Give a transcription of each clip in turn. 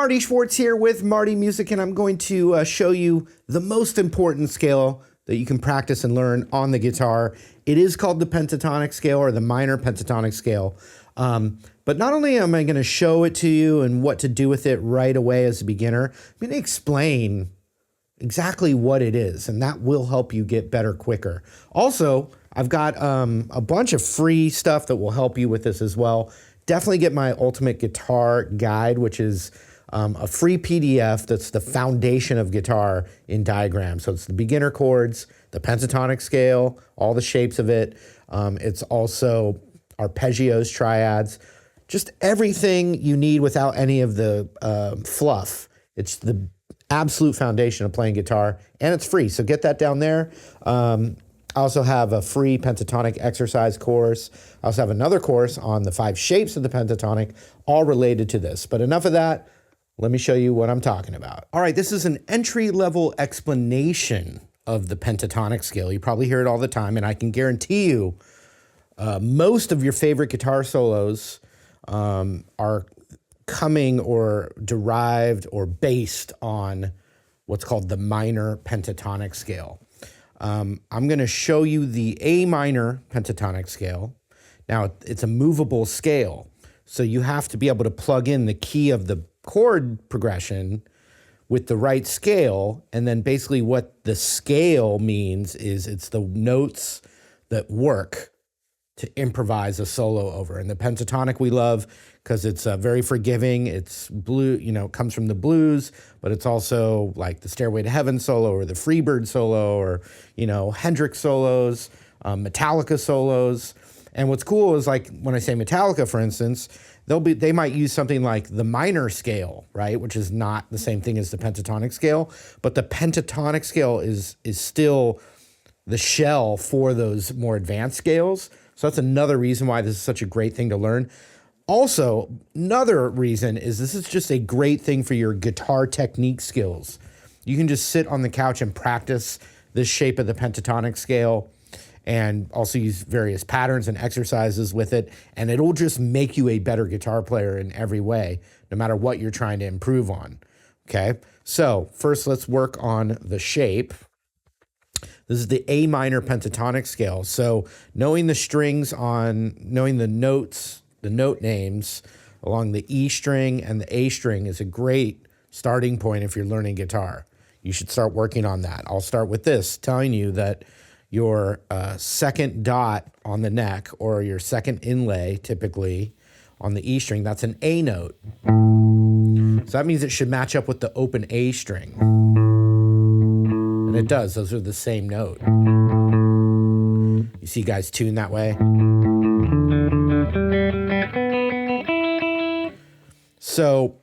Marty Schwartz here with Marty Music, and I'm going to show you the most important scale that you can practice and learn on the guitar. It is called the pentatonic scale or the minor pentatonic scale. But not only am I going to show it to you and what to do with it right away as a beginner, I'm going to explain exactly what it is, and that will help you get better quicker. Also, I've got a bunch of free stuff that will help you with this as well. Definitely get my Ultimate Guitar Guide, which is a free PDF that's the foundation of guitar in diagrams. So it's the beginner chords, the pentatonic scale, all the shapes of it. It's also arpeggios, triads, just everything you need without any of the fluff. It's the absolute foundation of playing guitar, and it's free. So get that down there. I also have a free pentatonic exercise course. I also have another course on the 5 shapes of the pentatonic, all related to this. But enough of that. Let me show you what I'm talking about. All right, this is an entry-level explanation of the pentatonic scale. You probably hear it all the time, and I can guarantee you most of your favorite guitar solos are coming or derived or based on what's called the minor pentatonic scale. I'm going to show you the A minor pentatonic scale. Now, it's a movable scale, so you have to be able to plug in the key of the chord progression with the right scale, and then basically what the scale means is it's the notes that work to improvise a solo over. And the pentatonic we love because it's very forgiving. It's blue, it comes from the blues, but it's also like the Stairway to Heaven solo or the Freebird solo or, Hendrix solos, Metallica solos. And what's cool is like when I say Metallica, for instance, they might use something like the minor scale, right? Which is not the same thing as the pentatonic scale, but the pentatonic scale is still the shell for those more advanced scales. So that's another reason why this is such a great thing to learn. Also, another reason is this is just a great thing for your guitar technique skills. You can just sit on the couch and practice this shape of the pentatonic scale and also use various patterns and exercises with it, and it'll just make you a better guitar player in every way, no matter what you're trying to improve on, okay? So first, let's work on the shape. This is the A minor pentatonic scale. So knowing the notes, the note names along the E string and the A string is a great starting point if you're learning guitar. You should start working on that. I'll start with this, telling you that your second dot on the neck or your second inlay, typically on the E string, that's an A note. So that means it should match up with the open A string. And it does. Those are the same note. You see guys tune that way? So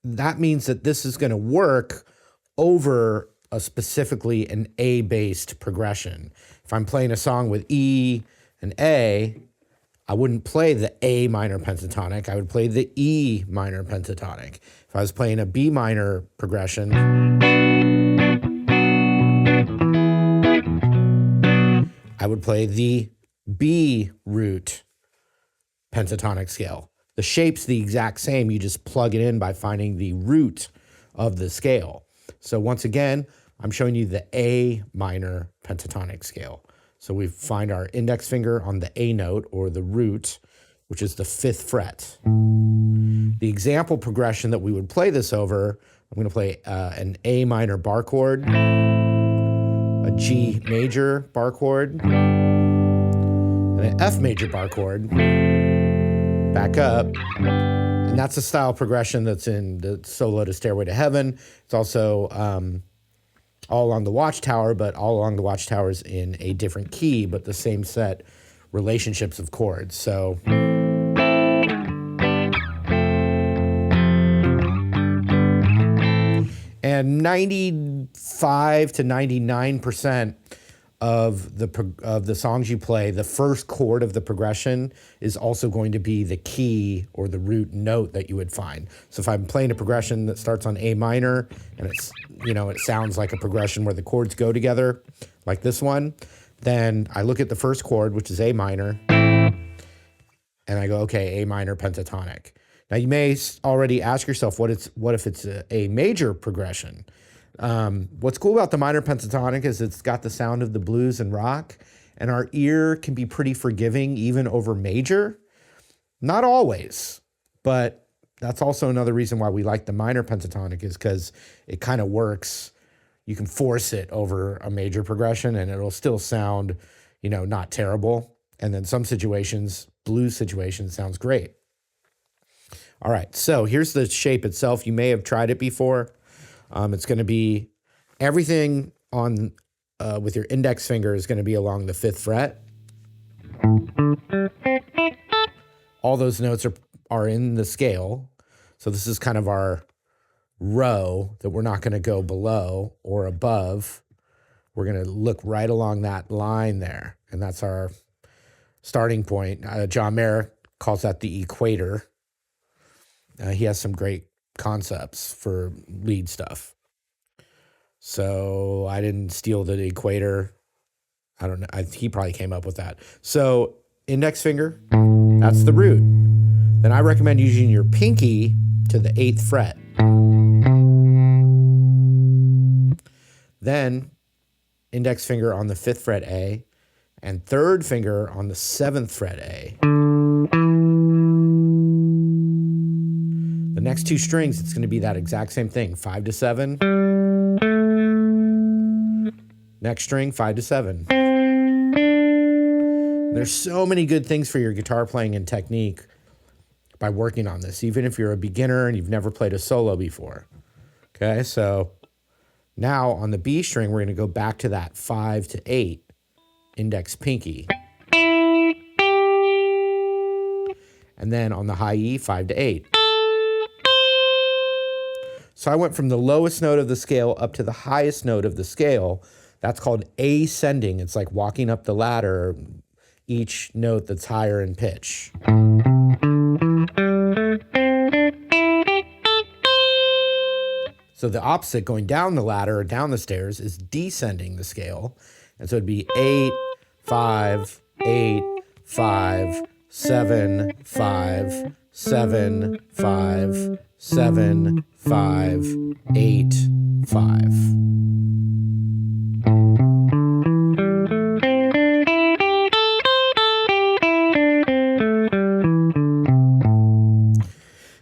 that means that this is going to work over specifically an A-based progression. If I'm playing a song with E and A, I wouldn't play the A minor pentatonic. I would play the E minor pentatonic. If I was playing a B minor progression, I would play the B root pentatonic scale. The shape's the exact same. You just plug it in by finding the root of the scale. So once again, I'm showing you the A minor pentatonic scale. So we find our index finger on the A note or the root, which is the 5th fret. The example progression that we would play this over, I'm going to play an A minor bar chord, a G major bar chord, and an F major bar chord, back up. And that's a style progression that's in the solo to Stairway to Heaven. It's also all along the Watchtower, but all along the Watchtowers in a different key, but the same set relationships of chords. So and 95 to 99% of the songs you play, the first chord of the progression is also going to be the key or the root note that you would find. So if I'm playing a progression that starts on A minor and it's, it sounds like a progression where the chords go together, like this one, then I look at the first chord, which is A minor, and I go, okay, A minor pentatonic. Now you may already ask yourself, what if it's a major progression? What's cool about the minor pentatonic is it's got the sound of the blues and rock, and our ear can be pretty forgiving even over major. Not always, but that's also another reason why we like the minor pentatonic, is because it kind of works. You can force it over a major progression and it'll still sound, not terrible. And then some situations, blues situations, sounds great. All right, so here's the shape itself. You may have tried it before. It's going to be everything on with your index finger is going to be along the 5th fret. All those notes are in the scale. So this is kind of our row that we're not going to go below or above. We're going to look right along that line there. And that's our starting point. John Mayer calls that the equator. He has some great concepts for lead stuff. So I didn't steal the equator. I don't know. He probably came up with that. So index finger, that's the root. Then I recommend using your pinky to the 8th fret. Then index finger on the 5th fret A, and 3rd finger on the 7th fret A. The next 2 strings, it's going to be that exact same thing, 5 to 7. Next string, 5 to 7. There's so many good things for your guitar playing and technique by working on this, even if you're a beginner and you've never played a solo before. Okay, so now on the B string, we're going to go back to that 5 to 8 index pinky. And then on the high E, 5 to 8. So I went from the lowest note of the scale up to the highest note of the scale. That's called ascending. It's like walking up the ladder, each note that's higher in pitch. So the opposite, going down the ladder or down the stairs, is descending the scale. And so it'd be 8, 5, 8, 5, 7, 5, 7, 5, 7, 5, 8, 5.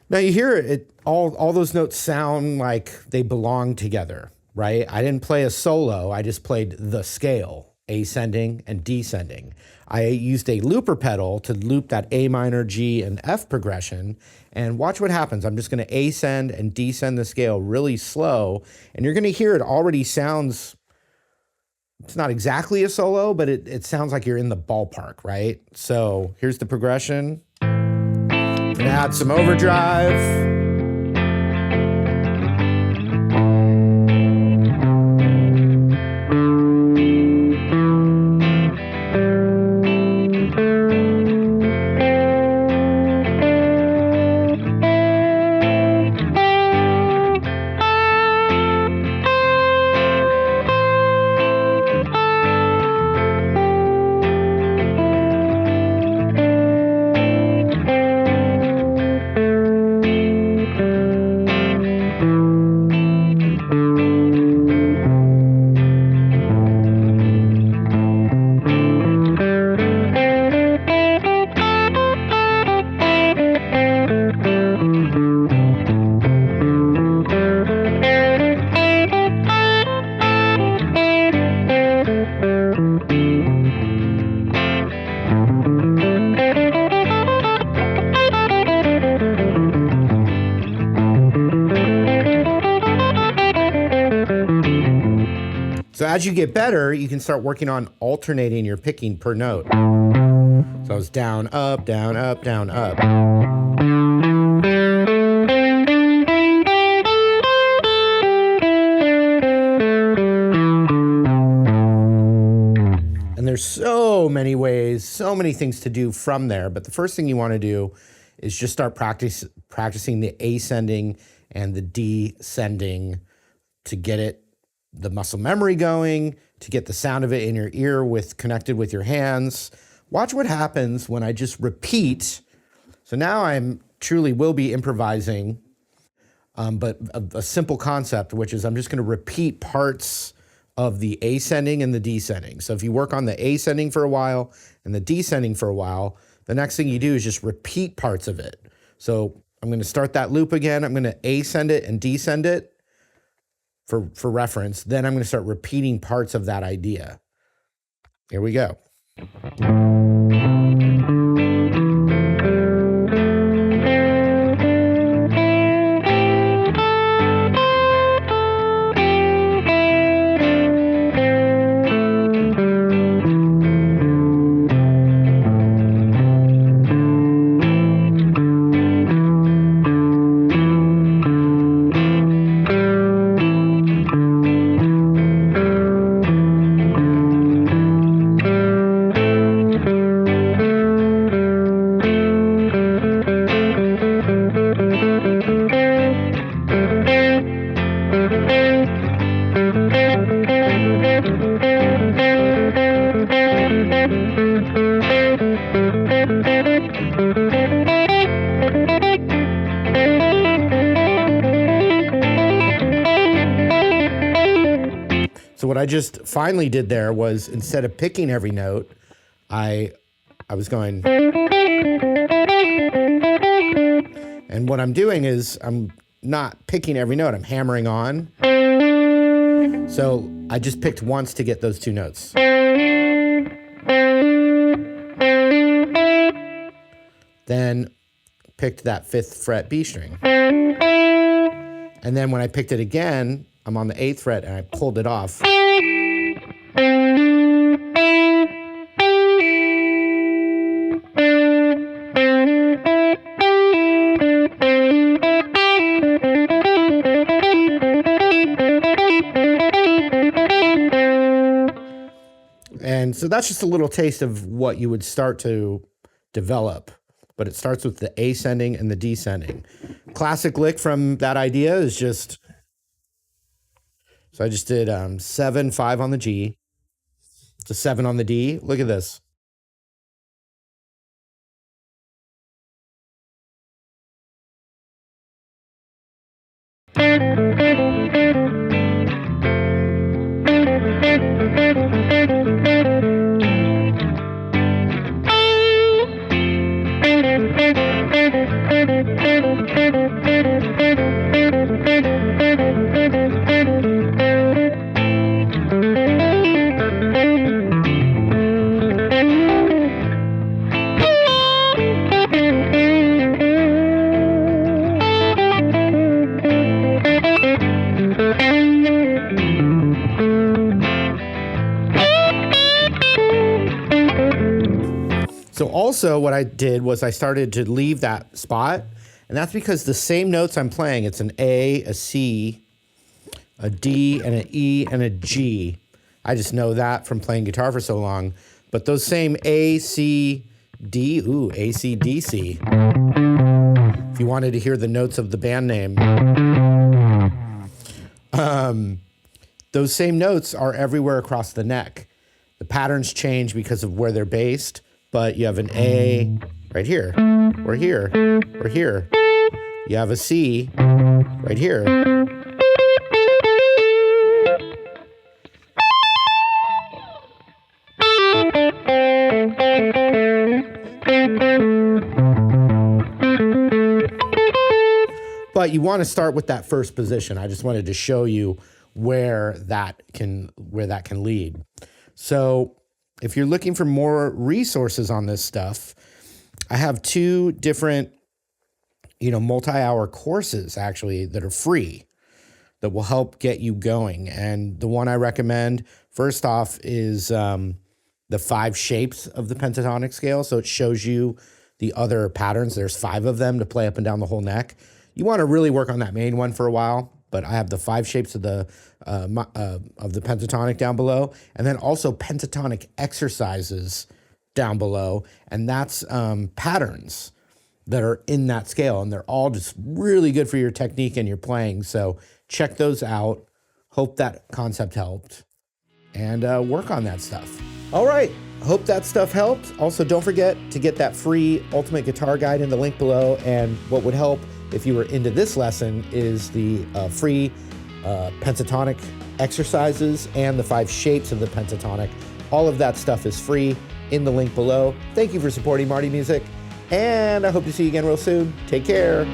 Now you hear it, all those notes sound like they belong together, right? I didn't play a solo, I just played the scale, ascending and descending. I used a looper pedal to loop that A minor, G, and F progression, and watch what happens. I'm just gonna ascend and descend the scale really slow, and you're gonna hear it already sounds, it's not exactly a solo, but it sounds like you're in the ballpark, right? So here's the progression. Gonna add some overdrive. So as you get better, you can start working on alternating your picking per note. So it's down, up, down, up, down, up. And there's so many ways, so many things to do from there. But the first thing you want to do is just start practicing the ascending and the descending to get the muscle memory going, to get the sound of it in your ear connected with your hands. Watch what happens when I just repeat. So now I'm truly will be improvising, but a simple concept, which is I'm just going to repeat parts of the ascending and the descending. So if you work on the ascending for a while and the descending for a while, the next thing you do is just repeat parts of it. So I'm going to start that loop again. I'm going to ascend it and descend it for reference. Then I'm going to start repeating parts of that idea. Here we go. So what I just finally did there was, instead of picking every note, I was going, and what I'm doing is I'm not picking every note, I'm hammering on. So I just picked once to get those two notes. Then picked that 5th fret B string. And then when I picked it again, I'm on the 8th fret and I pulled it off. And so that's just a little taste of what you would start to develop. But it starts with the ascending and the descending. Classic lick from that idea is just, so I just did 7, 5 on the G, to 7 on the D. Look at this. So also what I did was I started to leave that spot, and that's because the same notes I'm playing, it's an A, a C, a D, and an E, and a G. I just know that from playing guitar for so long. But those same A, C, D, ooh, AC/DC. If you wanted to hear the notes of the band name. Those same notes are everywhere across the neck. The patterns change because of where they're based, but you have an A right here, or here, or here. You have a C right here. But you want to start with that first position. I just wanted to show you where that can lead. So if you're looking for more resources on this stuff, I have 2 different, multi-hour courses actually that are free that will help get you going. And the one I recommend, first off, is the 5 shapes of the pentatonic scale. So it shows you the other patterns. There's 5 of them to play up and down the whole neck. You want to really work on that main one for a while, but I have the 5 shapes of the pentatonic down below, and then also pentatonic exercises down below, and that's patterns that are in that scale, and they're all just really good for your technique and your playing. So check those out. Hope that concept helped, and work on that stuff. All right, Hope that stuff helped. Also, don't forget to get that free Ultimate Guitar Guide in the link below. And what would help if you were into this lesson is the free pentatonic exercises and the 5 shapes of the pentatonic. All of that stuff is free in the link below. Thank you for supporting Marty Music, and I hope to see you again real soon. Take care.